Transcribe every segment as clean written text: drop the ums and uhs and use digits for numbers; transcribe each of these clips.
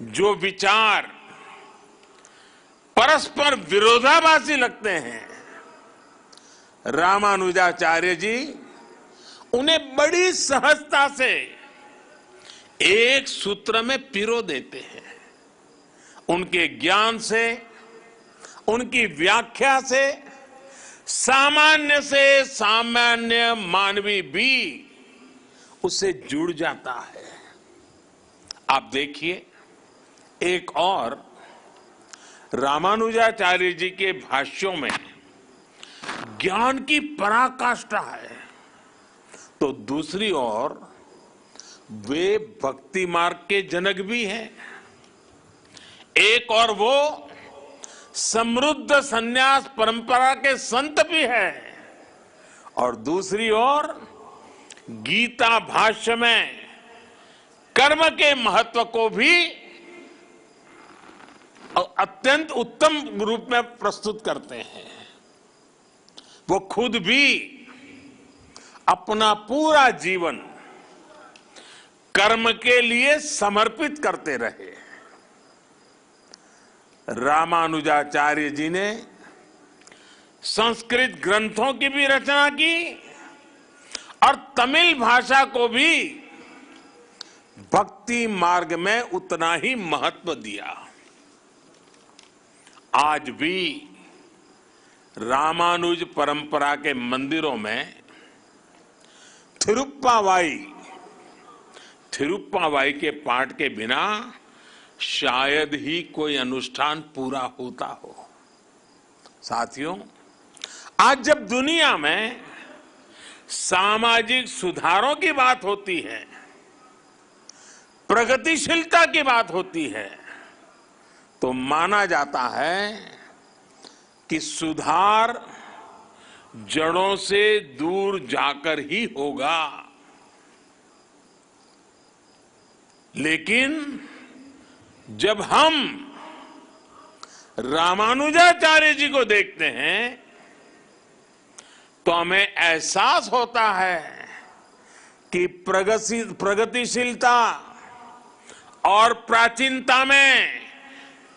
जो विचार परस्पर विरोधाभासी लगते हैं, रामानुजाचार्य जी उन्हें बड़ी सहजता से एक सूत्र में पिरो देते हैं। उनके ज्ञान से, उनकी व्याख्या से सामान्य मानवी भी उससे जुड़ जाता है। आप देखिए, एक और रामानुजाचार्य जी के भाष्यों में ज्ञान की पराकाष्ठा है, तो दूसरी ओर वे भक्ति मार्ग के जनक भी हैं। एक और वो समृद्ध संन्यास परंपरा के संत भी हैं, और दूसरी ओर गीता भाष्य में कर्म के महत्व को भी अत्यंत उत्तम रूप में प्रस्तुत करते हैं। वो खुद भी अपना पूरा जीवन कर्म के लिए समर्पित करते रहे। रामानुजाचार्य जी ने संस्कृत ग्रंथों की भी रचना की और तमिल भाषा को भी भक्ति मार्ग में उतना ही महत्व दिया। आज भी रामानुज परंपरा के मंदिरों में थिरुप्पावाई के पाठ के बिना शायद ही कोई अनुष्ठान पूरा होता हो। साथियों, आज जब दुनिया में सामाजिक सुधारों की बात होती है, प्रगतिशीलता की बात होती है, तो माना जाता है कि सुधार जड़ों से दूर जाकर ही होगा। लेकिन जब हम रामानुजाचार्य जी को देखते हैं तो हमें एहसास होता है कि प्रगतिशीलता और प्राचीनता में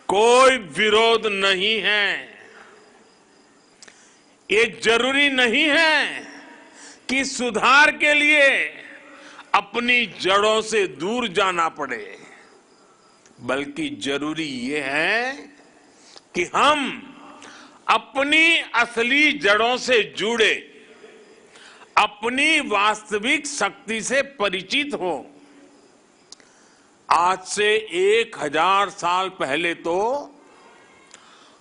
कोई विरोध नहीं है। ये जरूरी नहीं है कि सुधार के लिए अपनी जड़ों से दूर जाना पड़े, बल्कि जरूरी ये है कि हम अपनी असली जड़ों से जुड़े, अपनी वास्तविक शक्ति से परिचित हो। आज से 1000 साल पहले तो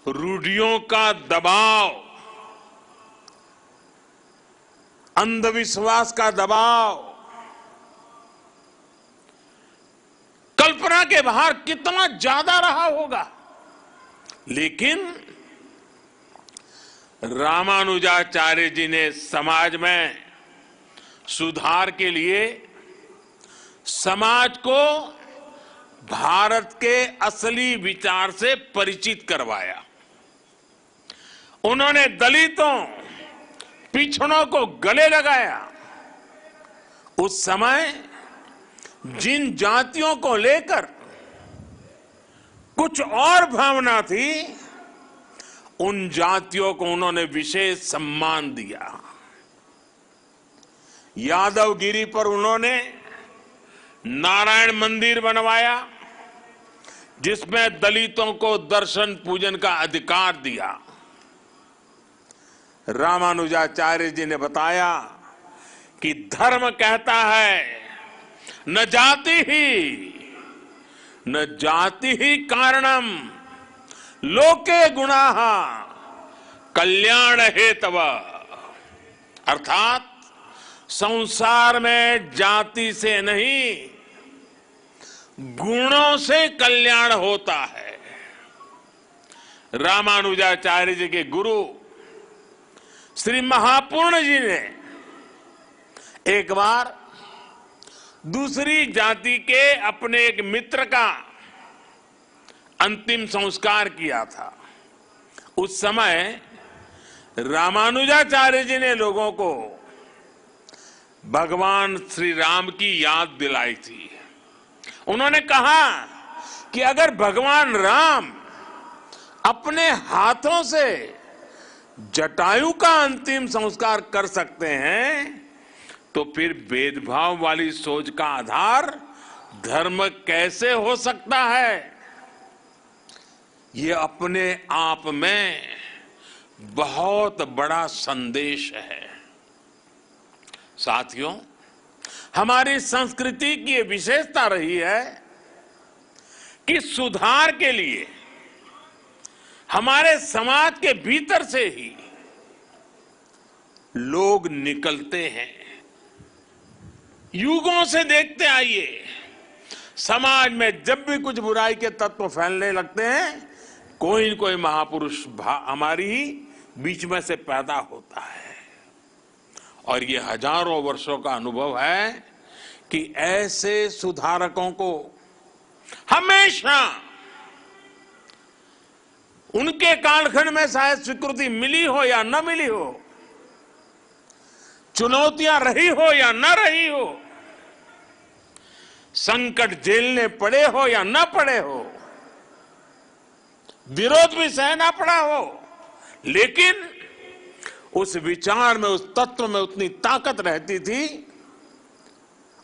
रूढ़ियों का दबाव, अंधविश्वास का दबाव कल्पना के बाहर कितना ज्यादा रहा होगा। लेकिन रामानुजाचार्य जी ने समाज में सुधार के लिए समाज को भारत के असली विचार से परिचित करवाया। उन्होंने दलितों, पिछड़ों को गले लगाया। उस समय जिन जातियों को लेकर कुछ और भावना थी, उन जातियों को उन्होंने विशेष सम्मान दिया। यादवगिरी पर उन्होंने नारायण मंदिर बनवाया, जिसमें दलितों को दर्शन पूजन का अधिकार दिया। रामानुजाचार्य जी ने बताया कि धर्म कहता है न जाति ही कारणम लोके गुणाः कल्याण हेतव। अर्थात संसार में जाति से नहीं, गुणों से कल्याण होता है। रामानुजाचार्य जी के गुरु श्री महापूर्ण जी ने एक बार दूसरी जाति के अपने एक मित्र का अंतिम संस्कार किया था। उस समय रामानुजाचार्य जी ने लोगों को भगवान श्री राम की याद दिलाई थी। उन्होंने कहा कि अगर भगवान राम अपने हाथों से जटायु का अंतिम संस्कार कर सकते हैं तो फिर भेदभाव वाली सोच का आधार धर्म कैसे हो सकता है? ये अपने आप में बहुत बड़ा संदेश है। साथियों, हमारी संस्कृति की ये विशेषता रही है कि सुधार के लिए हमारे समाज के भीतर से ही लोग निकलते हैं। युगों से देखते आइए, समाज में जब भी कुछ बुराई के तत्व फैलने लगते हैं, कोई न कोई महापुरुष हमारी ही बीच में से पैदा होता है। और ये हजारों वर्षों का अनुभव है कि ऐसे सुधारकों को हमेशा उनके कालखंड में शायद स्वीकृति मिली हो या न मिली हो, चुनौतियां रही हो या न रही हो, संकट झेलने पड़े हो या न पड़े हो, विरोध भी सहना पड़ा हो, लेकिन उस विचार में, उस तत्व में उतनी ताकत रहती थी,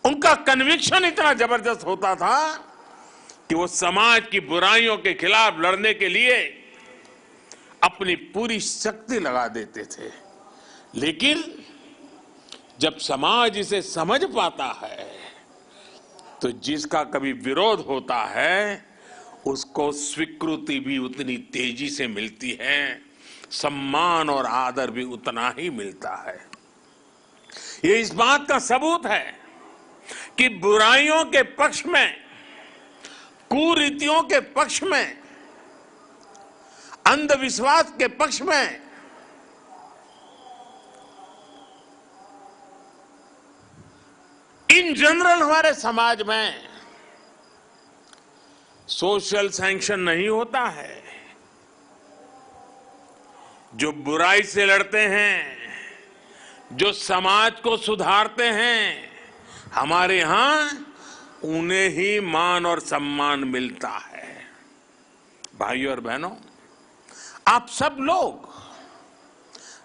उनका कन्विक्शन इतना जबरदस्त होता था कि वो समाज की बुराइयों के खिलाफ लड़ने के लिए अपनी पूरी शक्ति लगा देते थे। लेकिन जब समाज इसे समझ पाता है तो जिसका कभी विरोध होता है उसको स्वीकृति भी उतनी तेजी से मिलती है, सम्मान और आदर भी उतना ही मिलता है। ये इस बात का सबूत है कि बुराइयों के पक्ष में, कुरीतियों के पक्ष में, अंधविश्वास के पक्ष में इन जनरल हमारे समाज में सोशल सैंक्शन नहीं होता है। जो बुराई से लड़ते हैं, जो समाज को सुधारते हैं, हमारे यहां उन्हें ही मान और सम्मान मिलता है। भाइयों और बहनों, आप सब लोग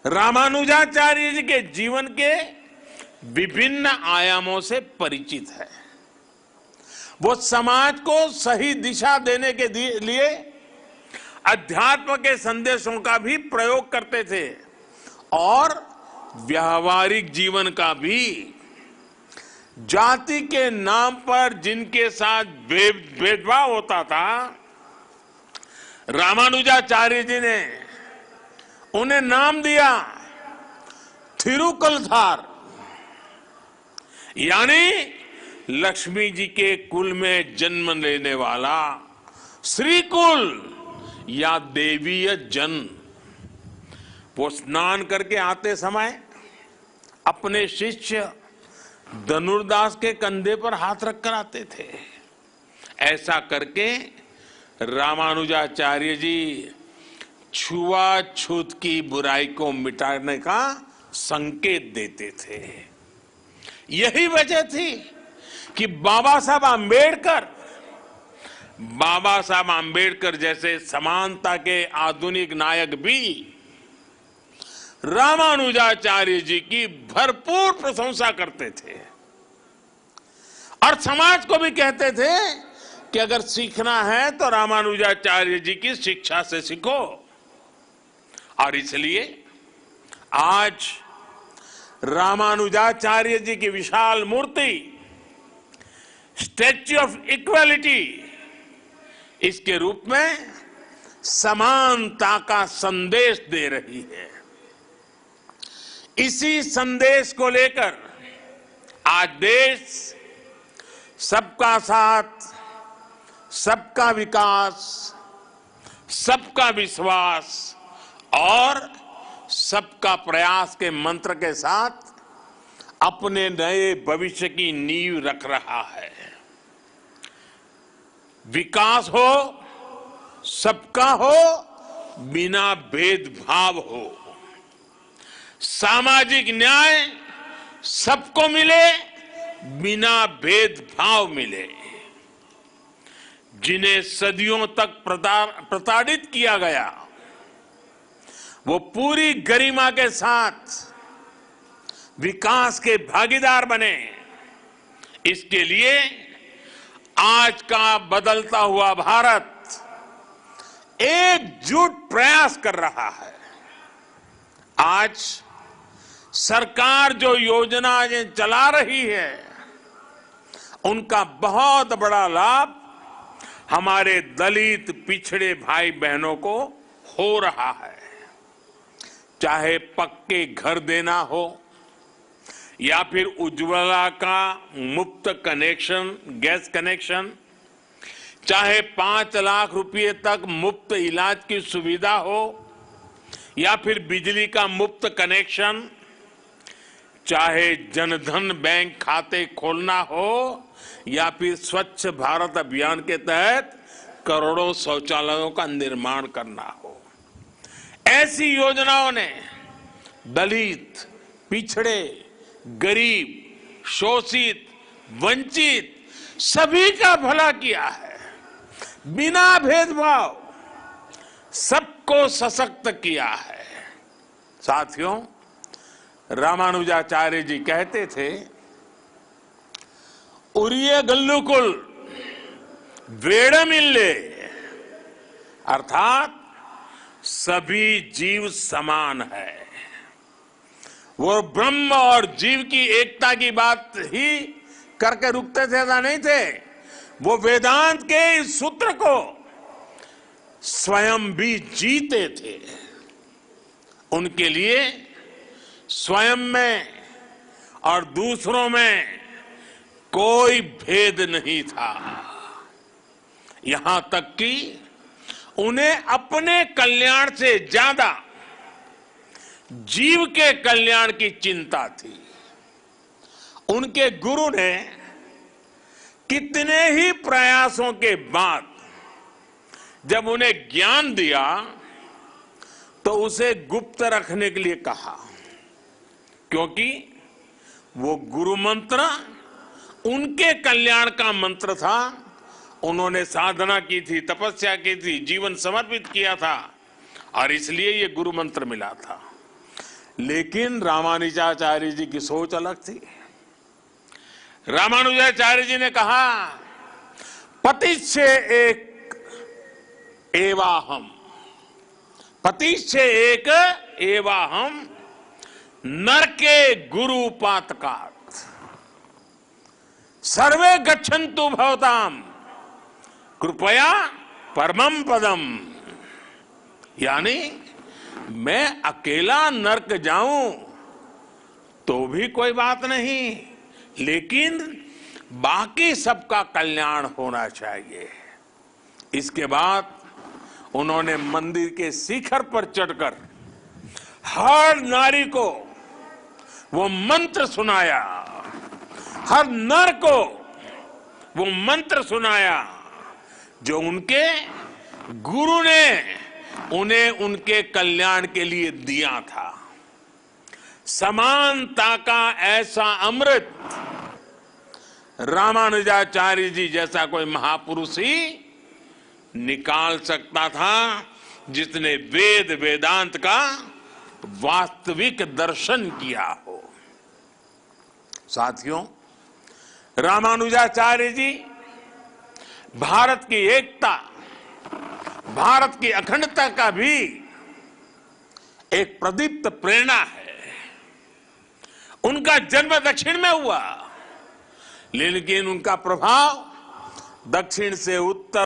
रामानुजाचार्य जी के जीवन के विभिन्न आयामों से परिचित है। वो समाज को सही दिशा देने के लिए अध्यात्म के संदेशों का भी प्रयोग करते थे और व्यावहारिक जीवन का भी। जाति के नाम पर जिनके साथ भेदभाव होता था, रामानुजाचार्य जी ने उन्हें नाम दिया थिरुकलधार, यानी लक्ष्मी जी के कुल में जन्म लेने वाला श्री कुल या देवीय जन। वो स्नान करके आते समय अपने शिष्य धनुर्दास के कंधे पर हाथ रखकर आते थे। ऐसा करके रामानुजाचार्य जी छुआछूत की बुराई को मिटाने का संकेत देते थे। यही वजह थी कि बाबा साहब आंबेडकर जैसे समानता के आधुनिक नायक भी रामानुजाचार्य जी की भरपूर प्रशंसा करते थे और समाज को भी कहते थे कि अगर सीखना है तो रामानुजाचार्य जी की शिक्षा से सीखो। और इसलिए आज रामानुजाचार्य जी की विशाल मूर्ति स्टैच्यू ऑफ इक्वालिटी, इसके रूप में समानता का संदेश दे रही है। इसी संदेश को लेकर आज देश सबका साथ, सबका विकास, सबका विश्वास और सबका प्रयास के मंत्र के साथ अपने नए भविष्य की नींव रख रहा है। विकास हो, सबका हो, बिना भेदभाव हो, सामाजिक न्याय सबको मिले, बिना भेदभाव मिले, जिन्हें सदियों तक प्रताड़ित किया गया, वो पूरी गरिमा के साथ विकास के भागीदार बने। इसके लिए आज का बदलता हुआ भारत एकजुट प्रयास कर रहा है। आज सरकार जो योजनाएं चला रही है, उनका बहुत बड़ा लाभ हमारे दलित पिछड़े भाई बहनों को हो रहा है। चाहे पक्के घर देना हो या फिर उज्ज्वला का मुफ्त कनेक्शन, गैस कनेक्शन, चाहे 5 लाख रुपए तक मुफ्त इलाज की सुविधा हो या फिर बिजली का मुफ्त कनेक्शन, चाहे जनधन बैंक खाते खोलना हो या फिर स्वच्छ भारत अभियान के तहत करोड़ों शौचालयों का निर्माण करना हो, ऐसी योजनाओं ने दलित, पिछड़े, गरीब, शोषित, वंचित सभी का भला किया है। बिना भेदभाव सबको सशक्त किया है। साथियों, रामानुजाचार्य जी कहते थे, उरिये गल्लुकुल वेड़मिल्ले, अर्थात सभी जीव समान है। वो ब्रह्म और जीव की एकता की बात ही करके रुकते थे, ऐसा नहीं थे। वो वेदांत के इस सूत्र को स्वयं भी जीते थे। उनके लिए स्वयं में और दूसरों में कोई भेद नहीं था। यहां तक कि उन्हें अपने कल्याण से ज्यादा जीव के कल्याण की चिंता थी। उनके गुरु ने कितने ही प्रयासों के बाद जब उन्हें ज्ञान दिया तो उसे गुप्त रखने के लिए कहा, क्योंकि वो गुरु मंत्र उनके कल्याण का मंत्र था। उन्होंने साधना की थी, तपस्या की थी, जीवन समर्पित किया था और इसलिए ये गुरु मंत्र मिला था। लेकिन रामानुजाचार्य जी की सोच अलग थी। रामानुजाचार्य जी ने कहा, पतिश्चे एक एवाहम, पतिश्चे एक एवाहम, नरके गुरु पातकात्, सर्वे गच्छन्तु भवताम कृपया परमं पदम। यानी मैं अकेला नरक जाऊं तो भी कोई बात नहीं, लेकिन बाकी सबका कल्याण होना चाहिए। इसके बाद उन्होंने मंदिर के शिखर पर चढ़कर हर नारी को वो मंत्र सुनाया, हर नर को वो मंत्र सुनाया जो उनके गुरु ने उन्हें उनके कल्याण के लिए दिया था। समानता का ऐसा अमृत रामानुजाचार्य जी जैसा कोई महापुरुष ही निकाल सकता था, जिसने वेद वेदांत का वास्तविक दर्शन किया हो। साथियों, रामानुजाचार्य जी भारत की एकता, भारत की अखंडता का भी एक प्रदीप्त प्रेरणा है। उनका जन्म दक्षिण में हुआ, लेकिन उनका प्रभाव दक्षिण से उत्तर